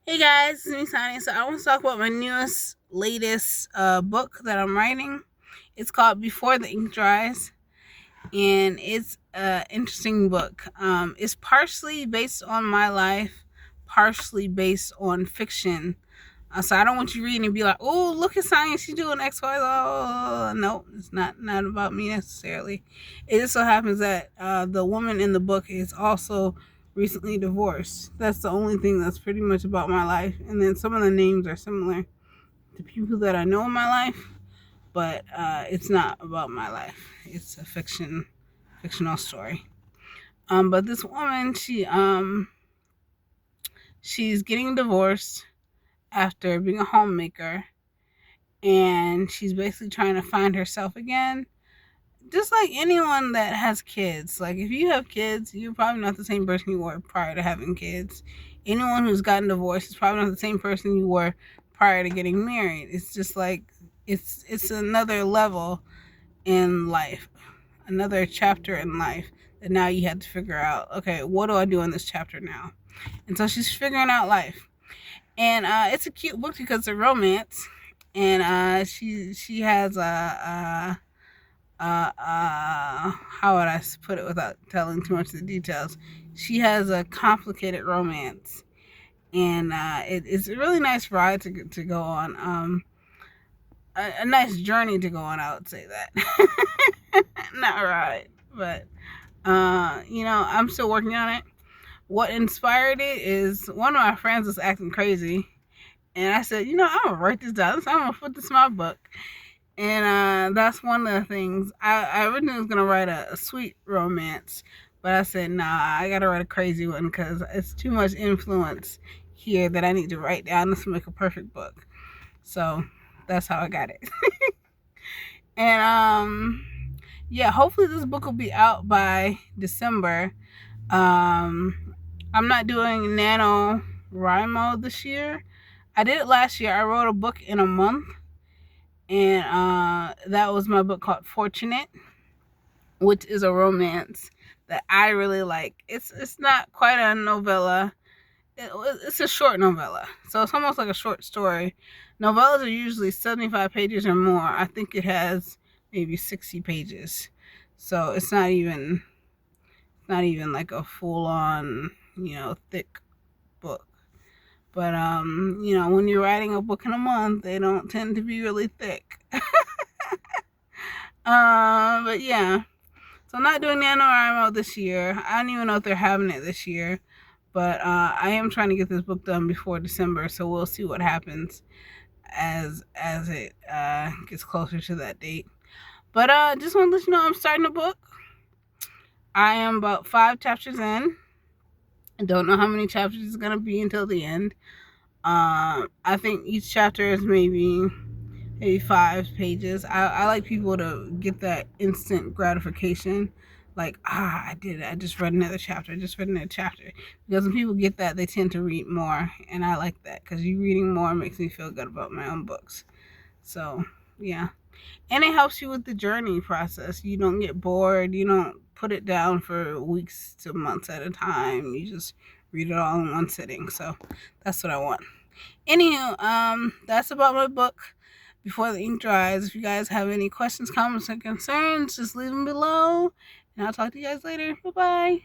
Hey guys, it's me Sonny. So I want to talk about my latest book that I'm writing. It's called Before the Ink Dries, and it's an interesting book. It's partially based on my life, partially based on fiction. So I don't want you reading and be like, "Oh, look at Sonny, she's doing X, Y." Oh, no, it's not about me necessarily. It just so happens that the woman in the book is also recently divorced. That's the only thing that's pretty much about my life. And then some of the names are similar to people that I know in my life, but it's not about my life. It's a fictional story. But this woman, she's getting divorced after being a homemaker, and she's basically trying to find herself again. Just like anyone that has kids, like if you have kids, you're probably not the same person you were prior to having kids. Anyone who's gotten divorced is probably not the same person you were prior to getting married. It's just like it's another level in life, another chapter in life that now you have to figure out. Okay, what do I do in this chapter now? And so she's figuring out life, and it's a cute book because it's a romance, and she has how would I put it without telling too much of the details? She has a complicated romance, and it's a really nice ride to go on. A nice journey to go on. I would say that, not ride, but I'm still working on it. What inspired it is one of my friends was acting crazy, and I said, I'm gonna write this down. So I'm gonna put this in my book. And that's one of the things. I originally was going to write a sweet romance, but I said, nah, I got to write a crazy one because it's too much influence here that I need to write down. This will make a perfect book. So that's how I got it. And yeah, hopefully this book will be out by December. I'm not doing NaNoWriMo this year. I did it last year. I wrote a book in a month, and that was my book called Fortunate, which is a romance that I really like. It's not quite a novella. It's a short novella, so it's almost like a short story. Novellas are usually 75 pages or more. I think it has maybe 60 pages, so it's not even like a full on thick book. But when you're writing a book in a month, they don't tend to be really thick. But yeah. So I'm not doing NaNoWriMo this year. I don't even know if they're having it this year. But I am trying to get this book done before December, so we'll see what happens as it gets closer to that date. But just want to let you know I'm starting a book. I am about 5 chapters in. I don't know how many chapters it's gonna be until the end. I think each chapter is maybe 5 pages. I like people to get that instant gratification. Like, I did it. I just read another chapter. Because when people get that, they tend to read more. And I like that because you reading more makes me feel good about my own books. So, yeah. And it helps you with the journey process. You don't get bored. You don't put it down for weeks to months at a time. You just read it all in one sitting. So, that's what I want. Anywho, that's about my book, Before the Ink Dries. If you guys have any questions, comments, or concerns, just leave them below. And I'll talk to you guys later. Bye-bye.